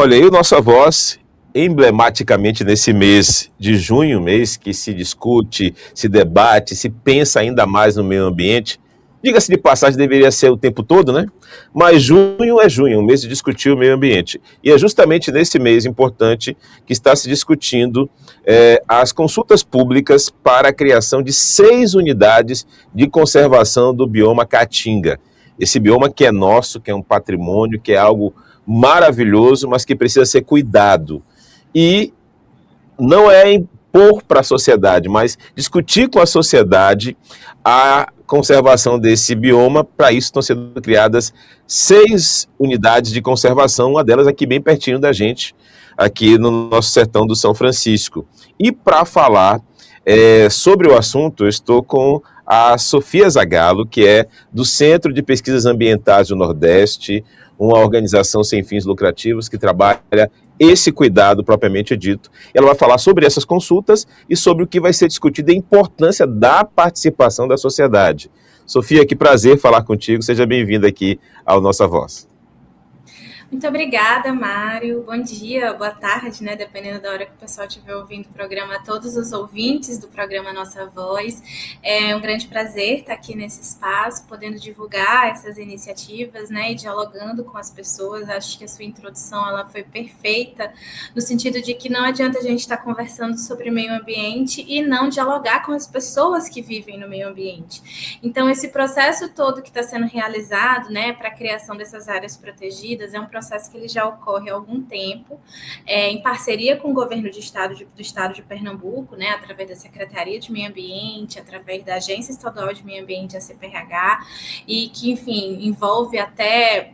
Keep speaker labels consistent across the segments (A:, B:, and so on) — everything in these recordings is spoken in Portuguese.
A: Olha, e o Nossa Voz, emblematicamente nesse mês de junho, mês que se discute, se debate, se pensa ainda mais no meio ambiente, diga-se de passagem, deveria ser o tempo todo, né? Mas junho é junho, um mês de discutir o meio ambiente. E é justamente nesse mês importante que está se discutindo as consultas públicas para a criação de 6 unidades de conservação do bioma Caatinga. Esse bioma que é nosso, que é um patrimônio, que é algo maravilhoso, mas que precisa ser cuidado. E não é impor para a sociedade, mas discutir com a sociedade a conservação desse bioma. Para isso estão sendo criadas 6 unidades de conservação, uma delas aqui bem pertinho da gente, aqui no nosso sertão do São Francisco. E para falar sobre o assunto, eu estou com a Sofia Zagallo, que é do Centro de Pesquisas Ambientais do Nordeste, uma organização sem fins lucrativos que trabalha esse cuidado propriamente dito. Ela vai falar sobre essas consultas e sobre o que vai ser discutido e a importância da participação da sociedade. Sofia, que prazer falar contigo. Seja bem-vinda aqui ao Nossa Voz.
B: Muito obrigada, Mário. Bom dia, boa tarde, né? Dependendo da hora que o pessoal estiver ouvindo o programa, a todos os ouvintes do programa Nossa Voz. É um grande prazer estar aqui nesse espaço, podendo divulgar essas iniciativas, né? E dialogando com as pessoas. Acho que a sua introdução ela foi perfeita, no sentido de que não adianta a gente estar conversando sobre meio ambiente e não dialogar com as pessoas que vivem no meio ambiente. Então, esse processo todo que está sendo realizado, né, para a criação dessas áreas protegidas, é um processo que ele já ocorre há algum tempo, em parceria com o governo do estado de Pernambuco, né, através da Secretaria de Meio Ambiente, através da Agência Estadual de Meio Ambiente, a CPRH, e que, enfim, envolve até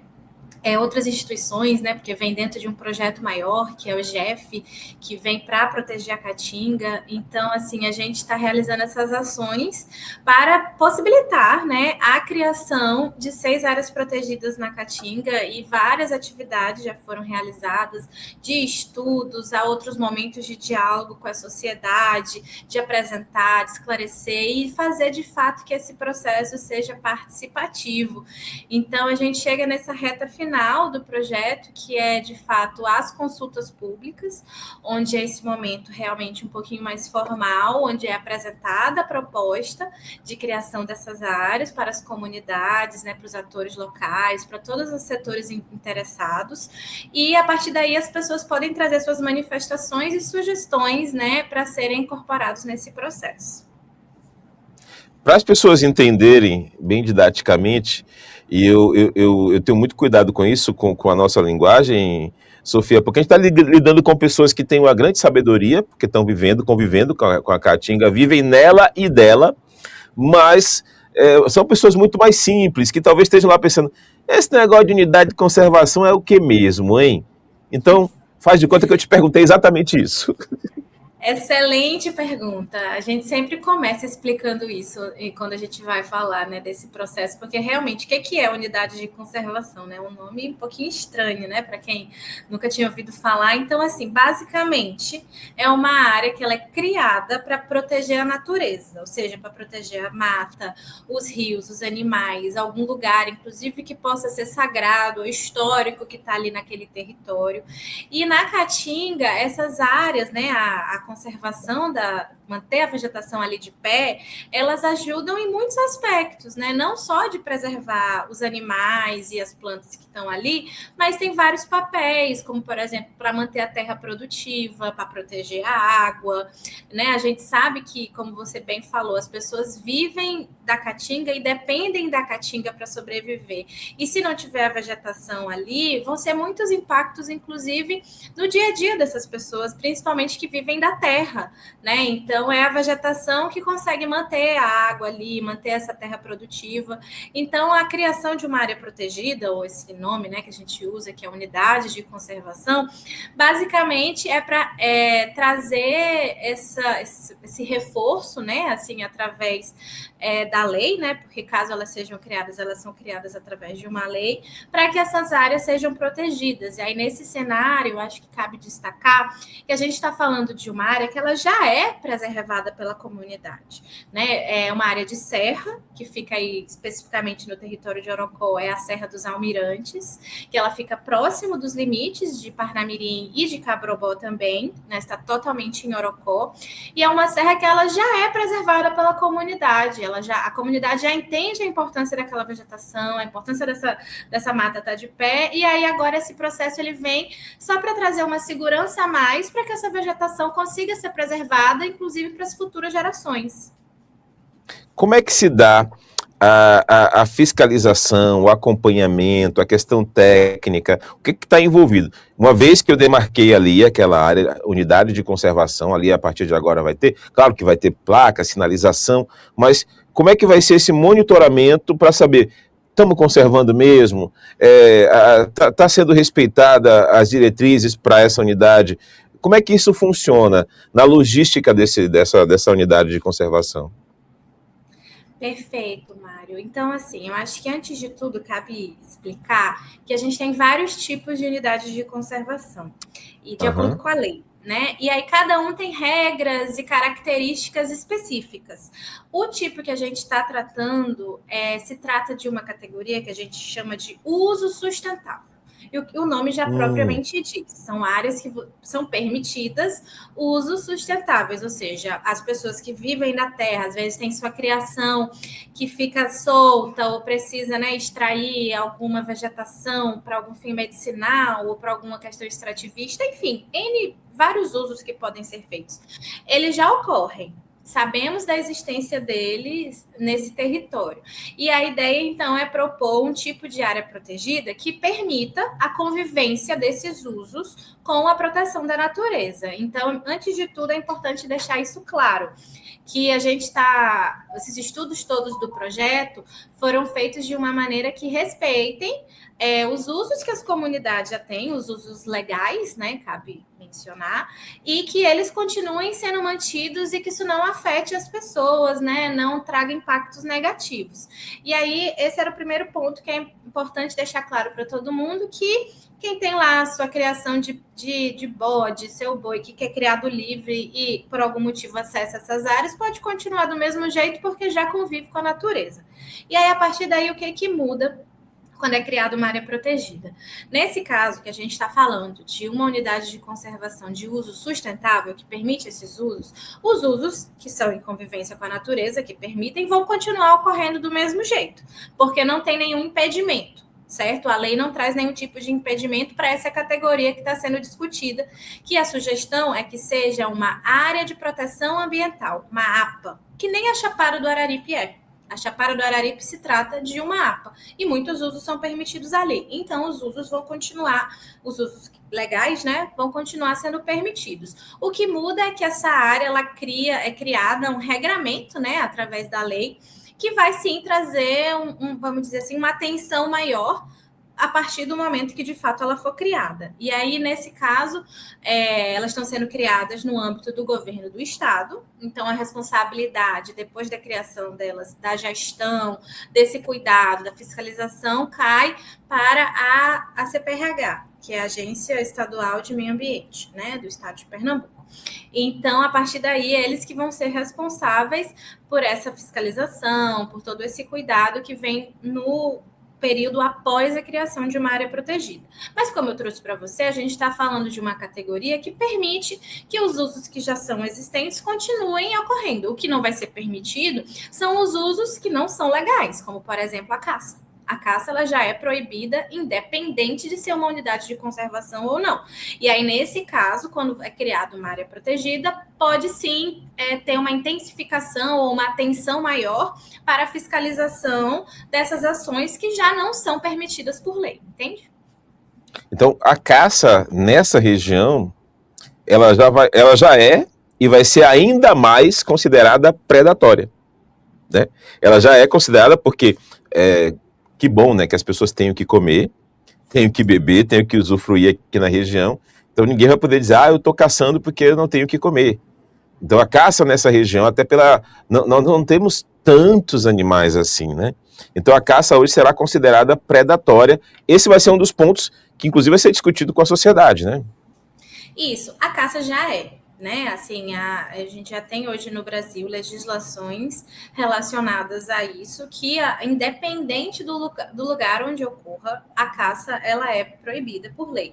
B: outras instituições, né, porque vem dentro de um projeto maior, que é o GEF, que vem para proteger a Caatinga. Então, assim, a gente está realizando essas ações para possibilitar, né, a criação de 6 áreas protegidas na Caatinga, e várias atividades já foram realizadas, de estudos, a outros momentos de diálogo com a sociedade, de apresentar, de esclarecer e fazer, de fato, que esse processo seja participativo. Então, a gente chega nessa reta final do projeto, que é, de fato, as consultas públicas, onde é esse momento realmente um pouquinho mais formal, onde é apresentada a proposta de criação dessas áreas para as comunidades, né, para os atores locais, para todos os setores interessados, e a partir daí as pessoas podem trazer suas manifestações e sugestões, né, para serem incorporados nesse processo.
A: Para as pessoas entenderem bem didaticamente, e eu tenho muito cuidado com isso, com a nossa linguagem, Sofia, porque a gente está lidando com pessoas que têm uma grande sabedoria, porque estão convivendo com a Caatinga, vivem nela e dela, mas são pessoas muito mais simples, que talvez estejam lá pensando, esse negócio de unidade de conservação é o que mesmo, hein? Então, faz de conta que eu te perguntei exatamente isso.
B: Excelente pergunta. A gente sempre começa explicando isso quando a gente vai falar, né, desse processo, porque realmente o que é unidade de conservação, né? Um nome um pouquinho estranho, né, para quem nunca tinha ouvido falar. Então, assim, basicamente é uma área que ela é criada para proteger a natureza, ou seja, para proteger a mata, os rios, os animais, algum lugar, inclusive que possa ser sagrado ou histórico que está ali naquele território. E na Caatinga, essas áreas, né, a conservação manter a vegetação ali de pé, elas ajudam em muitos aspectos, né? Não só de preservar os animais e as plantas que estão ali, mas tem vários papéis, como, por exemplo, para manter a terra produtiva, para proteger a água, né? A gente sabe que, como você bem falou, as pessoas vivem da Caatinga e dependem da Caatinga para sobreviver. E se não tiver a vegetação ali, vão ser muitos impactos, inclusive, no dia a dia dessas pessoas, principalmente que vivem da terra, né? Então, é a vegetação que consegue manter a água ali, manter essa terra produtiva. Então, a criação de uma área protegida, ou esse nome, né, que a gente usa, que é unidade de conservação, basicamente é para trazer esse reforço, né, assim, através da lei, né, porque caso elas sejam criadas, elas são criadas através de uma lei, para que essas áreas sejam protegidas. E aí, nesse cenário, eu acho que cabe destacar que a gente está falando de uma área que ela já é preservada pela comunidade, né? É uma área de serra, que fica aí especificamente no território de Orocó, é a Serra dos Almirantes, que ela fica próximo dos limites de Parnamirim e de Cabrobó também, né? Está totalmente em Orocó, e é uma serra que ela já é preservada pela comunidade, a comunidade já entende a importância daquela vegetação, a importância dessa mata estar de pé, e aí agora esse processo ele vem só para trazer uma segurança a mais para que essa vegetação consiga ser preservada, inclusive para as futuras gerações.
A: Como é que se dá a fiscalização, o acompanhamento, a questão técnica? O que está envolvido? Uma vez que eu demarquei ali aquela área, unidade de conservação, ali a partir de agora vai ter, claro que vai ter placa, sinalização, mas como é que vai ser esse monitoramento para saber, estamos conservando mesmo? Está sendo respeitada as diretrizes para essa unidade? Como é que isso funciona na logística dessa unidade de conservação?
B: Perfeito, Mário. Então, assim, eu acho que antes de tudo cabe explicar que a gente tem vários tipos de unidades de conservação e de acordo com a lei, né? E aí cada um tem regras e características específicas. O tipo que a gente está tratando se trata de uma categoria que a gente chama de uso sustentável. E o nome já propriamente diz, são áreas que são permitidas usos sustentáveis, ou seja, as pessoas que vivem na terra, às vezes têm sua criação que fica solta ou precisa, né, extrair alguma vegetação para algum fim medicinal ou para alguma questão extrativista, enfim, vários usos que podem ser feitos. Eles já ocorrem. Sabemos da existência deles nesse território. E a ideia, então, é propor um tipo de área protegida que permita a convivência desses usos com a proteção da natureza. Então, antes de tudo, é importante deixar isso claro, que esses estudos todos do projeto foram feitos de uma maneira que respeitem os usos que as comunidades já têm, os usos legais, né, cabe mencionar, e que eles continuem sendo mantidos e que isso não afete as pessoas, né, não traga impactos negativos. E aí, esse era o primeiro ponto que é importante deixar claro para todo mundo, que quem tem lá a sua criação de bode, seu boi, que é criado livre e por algum motivo acessa essas áreas, pode continuar do mesmo jeito porque já convive com a natureza. E aí, a partir daí, o que muda quando é criada uma área protegida? Nesse caso que a gente está falando de uma unidade de conservação de uso sustentável, que permite esses usos, os usos que são em convivência com a natureza, que permitem, vão continuar ocorrendo do mesmo jeito, porque não tem nenhum impedimento, certo? A lei não traz nenhum tipo de impedimento para essa categoria que está sendo discutida, que a sugestão é que seja uma área de proteção ambiental, uma APA, que nem a Chapada do Araripe é. A Chapada do Araripe se trata de uma APA e muitos usos são permitidos ali. Então, os usos vão continuar, os usos legais, né, vão continuar sendo permitidos. O que muda é que essa área é criada um regramento, né, através da lei, que vai sim trazer vamos dizer assim, uma atenção maior a partir do momento que, de fato, ela for criada. E aí, nesse caso, elas estão sendo criadas no âmbito do governo do Estado. Então, a responsabilidade, depois da criação delas, da gestão, desse cuidado, da fiscalização, cai para a CPRH, que é a Agência Estadual de Meio Ambiente, né, do Estado de Pernambuco. Então, a partir daí, eles que vão ser responsáveis por essa fiscalização, por todo esse cuidado que vem no período após a criação de uma área protegida. Mas, como eu trouxe para você, a gente está falando de uma categoria que permite que os usos que já são existentes continuem ocorrendo. O que não vai ser permitido são os usos que não são legais, como, por exemplo, a caça. A caça ela já é proibida, independente de ser uma unidade de conservação ou não. E aí, nesse caso, quando é criada uma área protegida, pode sim ter uma intensificação ou uma atenção maior para a fiscalização dessas ações que já não são permitidas por lei, entende?
A: Então, a caça nessa região, ela já é e vai ser ainda mais considerada predatória, né? Ela já é considerada porque... que bom, né, que as pessoas tenham que comer, tenham que beber, tenham que usufruir aqui na região. Então ninguém vai poder dizer, eu estou caçando porque eu não tenho o que comer. Então a caça nessa região, até nós não temos tantos animais assim, né? Então a caça hoje será considerada predatória. Esse vai ser um dos pontos que inclusive vai ser discutido com a sociedade, né?
B: Isso, a caça já é. né? Assim, a gente já tem hoje no Brasil legislações relacionadas a isso, que independente do lugar onde ocorra, a caça ela é proibida por lei.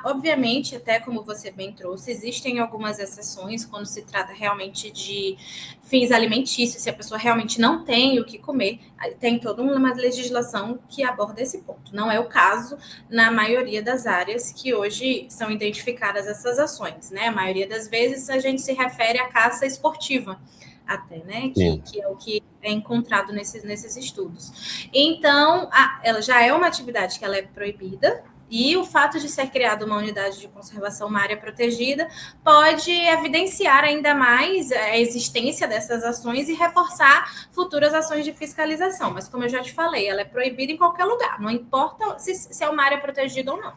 B: Obviamente, até como você bem trouxe, existem algumas exceções quando se trata realmente de fins alimentícios, se a pessoa realmente não tem o que comer, tem toda uma legislação que aborda esse ponto. Não é o caso na maioria das áreas que hoje são identificadas essas ações, né? A maioria das vezes a gente se refere à caça esportiva, até, né? Que é o que é encontrado nesses estudos. Então, ela já é uma atividade que ela é proibida, e o fato de ser criada uma unidade de conservação, uma área protegida, pode evidenciar ainda mais a existência dessas ações e reforçar futuras ações de fiscalização. Mas, como eu já te falei, ela é proibida em qualquer lugar, não importa se é uma área protegida ou não.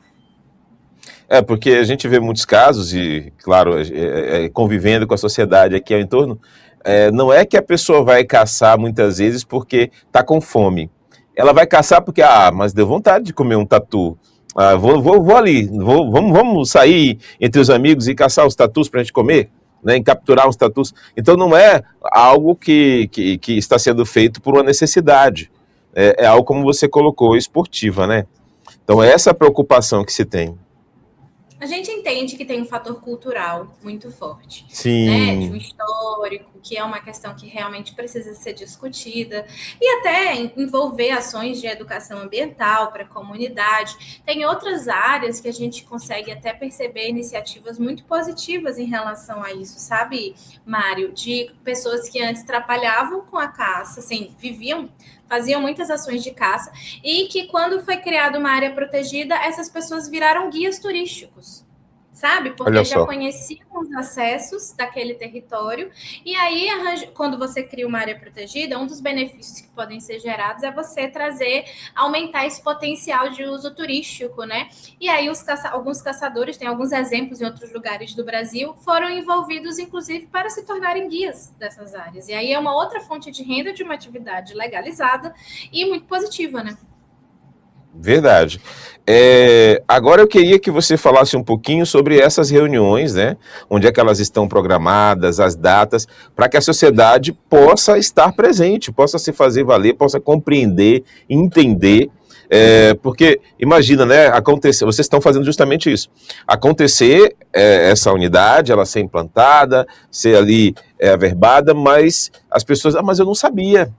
A: Porque a gente vê muitos casos, e, claro, convivendo com a sociedade aqui ao entorno, não é que a pessoa vai caçar muitas vezes porque está com fome. Ela vai caçar porque, mas deu vontade de comer um tatu. Vou ali, vamos sair entre os amigos e caçar os tatus para a gente comer, né, em capturar os tatus. Então não é algo que está sendo feito por uma necessidade. É algo, como você colocou, esportiva, né? Então é essa a preocupação que se tem.
B: A gente entende que tem um fator cultural muito forte,
A: Sim.
B: né? De um histórico, que é uma questão que realmente precisa ser discutida, e até envolver ações de educação ambiental para a comunidade. Tem outras áreas que a gente consegue até perceber iniciativas muito positivas em relação a isso, sabe, Mário? De pessoas que antes trabalhavam com a caça, assim, faziam muitas ações de caça, e que quando foi criada uma área protegida, essas pessoas viraram guias turísticos, sabe? Porque já conheciam os acessos daquele território, e aí, quando você cria uma área protegida, um dos benefícios que podem ser gerados é você aumentar esse potencial de uso turístico, né? E aí, alguns caçadores, tem alguns exemplos em outros lugares do Brasil, foram envolvidos, inclusive, para se tornarem guias dessas áreas. E aí é uma outra fonte de renda de uma atividade legalizada e muito positiva, né?
A: Verdade. Agora eu queria que você falasse um pouquinho sobre essas reuniões, né? Onde é que elas estão programadas, as datas, para que a sociedade possa estar presente, possa se fazer valer, possa compreender, entender. Porque, imagina, né? Vocês estão fazendo justamente isso. Acontecer essa unidade, ela ser implantada, ser ali averbada, mas as pessoas, mas eu não sabia.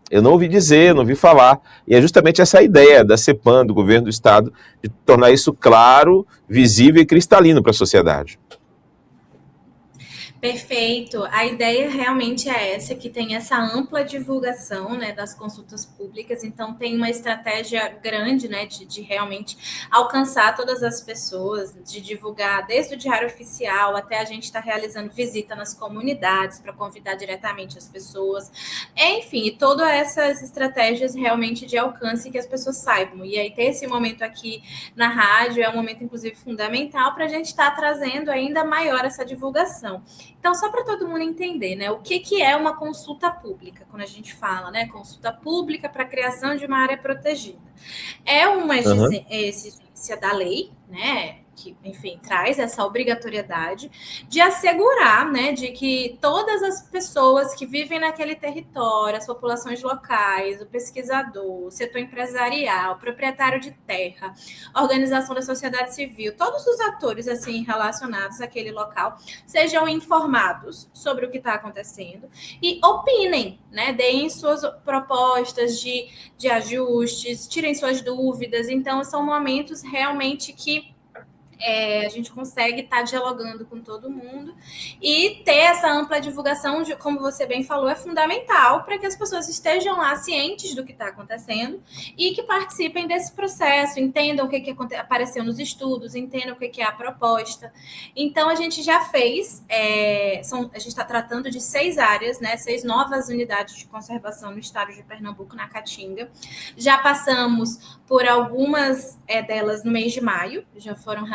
A: Eu não ouvi dizer, não ouvi falar. E é justamente essa ideia da CEPAM, do governo do estado, de tornar isso claro, visível e cristalino para a sociedade.
B: Perfeito. A ideia realmente é essa, que tem essa ampla divulgação, né, das consultas públicas, então tem uma estratégia grande, né, de realmente alcançar todas as pessoas, de divulgar desde o Diário Oficial até a gente estar realizando visita nas comunidades para convidar diretamente as pessoas, enfim, todas essas estratégias realmente de alcance que as pessoas saibam. E aí ter esse momento aqui na rádio é um momento, inclusive, fundamental para a gente estar trazendo ainda maior essa divulgação. Então, só para todo mundo entender, né, o que é uma consulta pública, quando a gente fala, né, consulta pública para a criação de uma área protegida. É uma exigência da lei, né, que, enfim, traz essa obrigatoriedade de assegurar, né, de que todas as pessoas que vivem naquele território, as populações locais, o pesquisador, o setor empresarial, o proprietário de terra, a organização da sociedade civil, todos os atores, assim, relacionados àquele local, sejam informados sobre o que está acontecendo e opinem, né, deem suas propostas de ajustes, tirem suas dúvidas. Então, são momentos realmente que a gente consegue estar dialogando com todo mundo e ter essa ampla divulgação, como você bem falou, é fundamental para que as pessoas estejam lá cientes do que está acontecendo e que participem desse processo, entendam o que apareceu nos estudos, entendam o que é a proposta. Então, a gente já fez, a gente está tratando de 6 áreas, né, 6 novas unidades de conservação no estado de Pernambuco, na Caatinga. Já passamos por algumas delas no mês de maio, já foram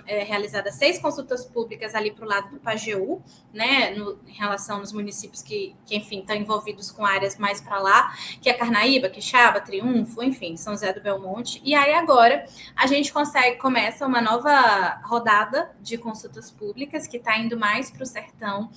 B: realizadas 6 consultas públicas ali para o lado do Pajeú, né, em relação aos municípios que enfim, estão envolvidos com áreas mais para lá, que é Carnaíba, Quixaba, Triunfo, enfim, São José do Belmonte. E aí agora a gente começa uma nova rodada de consultas públicas que está indo mais para o sertão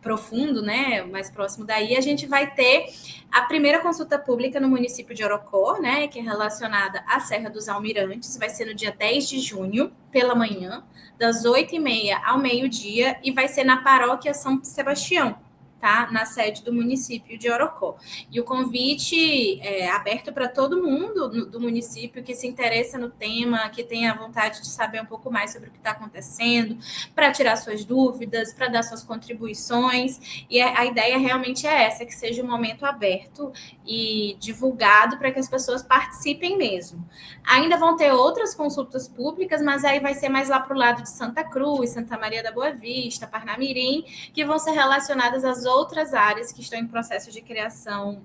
B: profundo, né, mais próximo daí. A gente vai ter a primeira consulta pública no município de Orocó, né, que é relacionada à Serra dos Almirantes. Vai ser no dia 10 de junho, pela manhã, das 8h30 ao meio-dia, e vai ser na paróquia São Sebastião, tá? Na sede do município de Orocó. E o convite é aberto para todo mundo do município que se interessa no tema, que tenha vontade de saber um pouco mais sobre o que está acontecendo, para tirar suas dúvidas, para dar suas contribuições. E a ideia realmente é essa, que seja um momento aberto e divulgado para que as pessoas participem mesmo. Ainda vão ter outras consultas públicas, mas aí vai ser mais lá para o lado de Santa Cruz, Santa Maria da Boa Vista, Parnamirim, que vão ser relacionadas às outras áreas que estão em processo de criação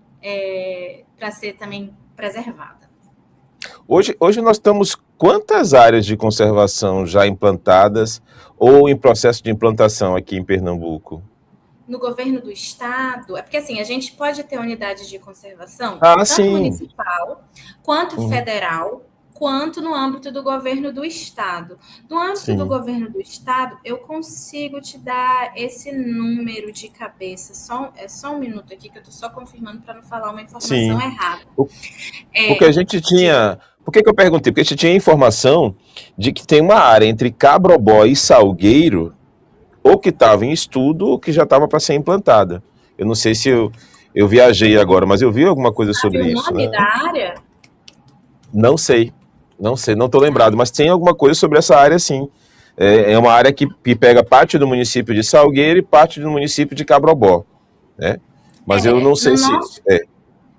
B: para ser também preservada.
A: Hoje nós temos quantas áreas de conservação já implantadas ou em processo de implantação aqui em Pernambuco?
B: No governo do estado, é porque assim, a gente pode ter unidades de conservação, tanto
A: sim.
B: municipal quanto federal, quanto no âmbito do governo do estado. No âmbito do governo do estado, eu consigo te dar esse número de cabeça. Só um minuto aqui, que eu estou só confirmando para não falar uma informação errada.
A: Porque a gente tinha... Por que eu perguntei? Porque a gente tinha informação de que tem uma área entre Cabrobó e Salgueiro, ou que estava em estudo, ou que já estava para ser implantada. Eu não sei se eu viajei agora, mas eu vi alguma coisa sobre isso.
B: O nome da área?
A: Não sei, não estou lembrado, mas tem alguma coisa sobre essa área, sim. É uma área que pega parte do município de Salgueiro e parte do município de Cabrobó, né? Mas eu não sei se...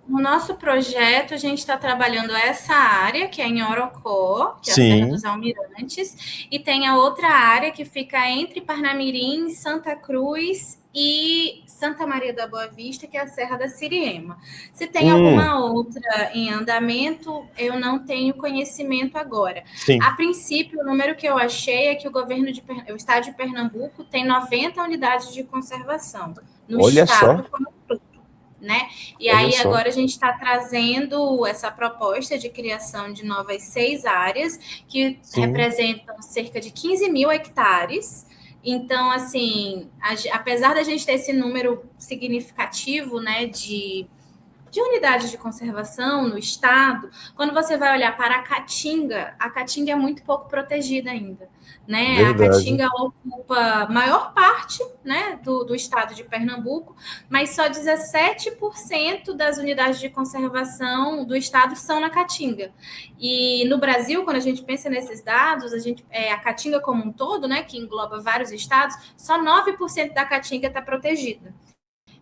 B: No nosso projeto, a gente está trabalhando essa área, que é em Orocó, que é a Serra dos Almirantes, e tem a outra área que fica entre Parnamirim, Santa Cruz e Santa Maria da Boa Vista, que é a Serra da Siriema. Se tem alguma outra em andamento, eu não tenho conhecimento agora. A princípio, o número que eu achei é que o estado de Pernambuco tem 90 unidades de conservação. No estado como todo. Né? E aí agora a gente está trazendo essa proposta de criação de novas 6 áreas que representam cerca de 15 mil hectares. Então, assim, apesar da gente ter esse número significativo, né, de unidades de conservação no estado, quando você vai olhar para a Caatinga é muito pouco protegida ainda, né?
A: Verdade.
B: A Caatinga ocupa a maior parte, né, do estado de Pernambuco, mas só 17% das unidades de conservação do estado são na Caatinga. E no Brasil, quando a gente pensa nesses dados, a Caatinga como um todo, né, que engloba vários estados, só 9% da Caatinga está protegida.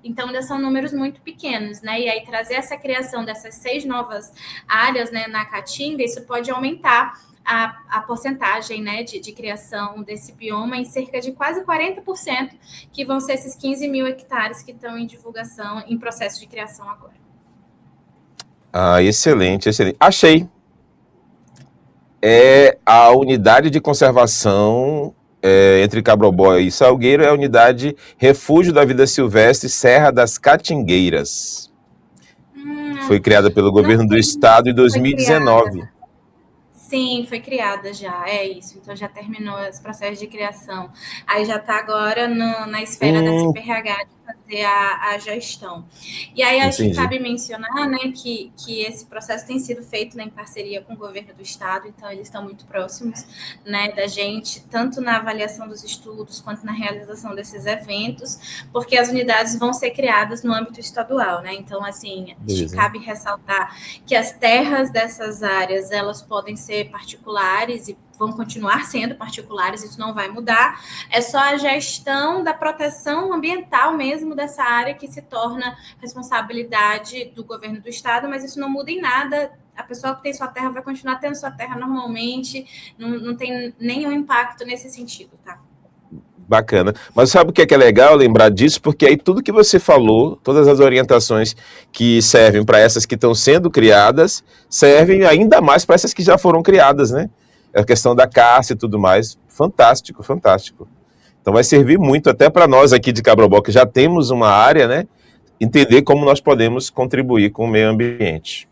B: Então, ainda são números muito pequenos, né? E aí, trazer essa criação dessas 6 novas áreas, né, na Caatinga, isso pode aumentar a porcentagem, né, de criação desse bioma em cerca de quase 40%, que vão ser esses 15 mil hectares que estão em divulgação, em processo de criação agora.
A: Excelente. Achei. É a unidade de conservação... entre Cabrobó e Salgueiro, é a unidade Refúgio da Vida Silvestre Serra das Catingueiras. Foi criada pelo governo do estado em 2019.
B: Sim, foi criada já, é isso. Então já terminou esse processo de criação. Aí já está agora na esfera da CPRH de fazer a gestão. E aí acho que cabe mencionar, né, que esse processo tem sido feito, né, em parceria com o governo do estado, então eles estão muito próximos, né, da gente, tanto na avaliação dos estudos quanto na realização desses eventos, porque as unidades vão ser criadas no âmbito estadual, né? Então, assim, cabe ressaltar que as terras dessas áreas, elas podem ser particulares e vão continuar sendo particulares, isso não vai mudar, é só a gestão da proteção ambiental mesmo dessa área que se torna responsabilidade do governo do estado, mas isso não muda em nada, a pessoa que tem sua terra vai continuar tendo sua terra normalmente, não tem nenhum impacto nesse sentido, tá?
A: Bacana. Mas sabe o que é legal lembrar disso? Porque aí tudo que você falou, todas as orientações que servem para essas que estão sendo criadas, servem ainda mais para essas que já foram criadas, né? a questão da caça e tudo mais. Fantástico, fantástico. Então vai servir muito até para nós aqui de Cabrobó, que já temos uma área, né? Entender como nós podemos contribuir com o meio ambiente.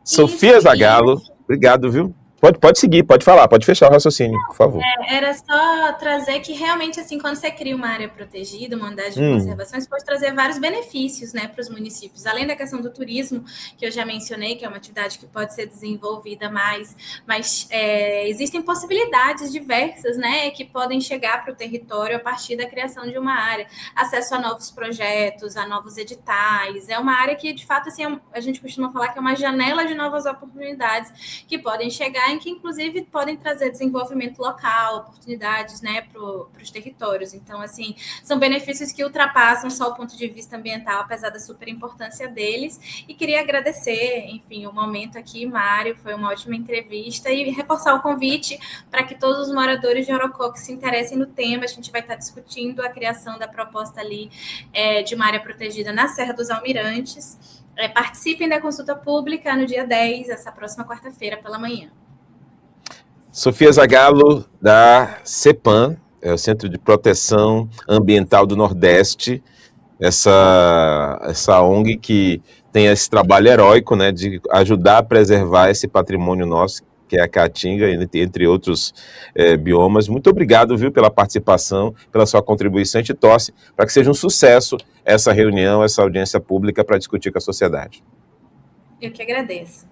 A: Sofia Zagallo, obrigado, viu? Pode seguir, pode falar, pode fechar o raciocínio, por favor.
B: Era só trazer que realmente, assim, quando você cria uma área protegida, uma unidade de conservação, isso pode trazer vários benefícios, né, para os municípios. Além da questão do turismo, que eu já mencionei, que é uma atividade que pode ser desenvolvida mais, mas existem possibilidades diversas, né, que podem chegar para o território a partir da criação de uma área. Acesso a novos projetos, a novos editais. É uma área que, de fato, assim, a gente costuma falar que é uma janela de novas oportunidades que podem chegar, que inclusive podem trazer desenvolvimento local, oportunidades, né, para os territórios. Então, assim, são benefícios que ultrapassam só o ponto de vista ambiental, apesar da super importância deles. E queria agradecer, enfim, o momento aqui, Mário, foi uma ótima entrevista, e reforçar o convite para que todos os moradores de Orocoque se interessem no tema. A gente vai estar discutindo a criação da proposta ali de uma área protegida na Serra dos Almirantes. Participem da consulta pública no dia 10, essa próxima quarta-feira, pela manhã.
A: Sofia Zagallo, da CEPAM, o Centro de Proteção Ambiental do Nordeste, essa ONG que tem esse trabalho heróico, né, de ajudar a preservar esse patrimônio nosso, que é a Caatinga, entre outros biomas. Muito obrigado, viu, pela participação, pela sua contribuição. A gente torce para que seja um sucesso essa reunião, essa audiência pública para discutir com a sociedade.
B: Eu que agradeço.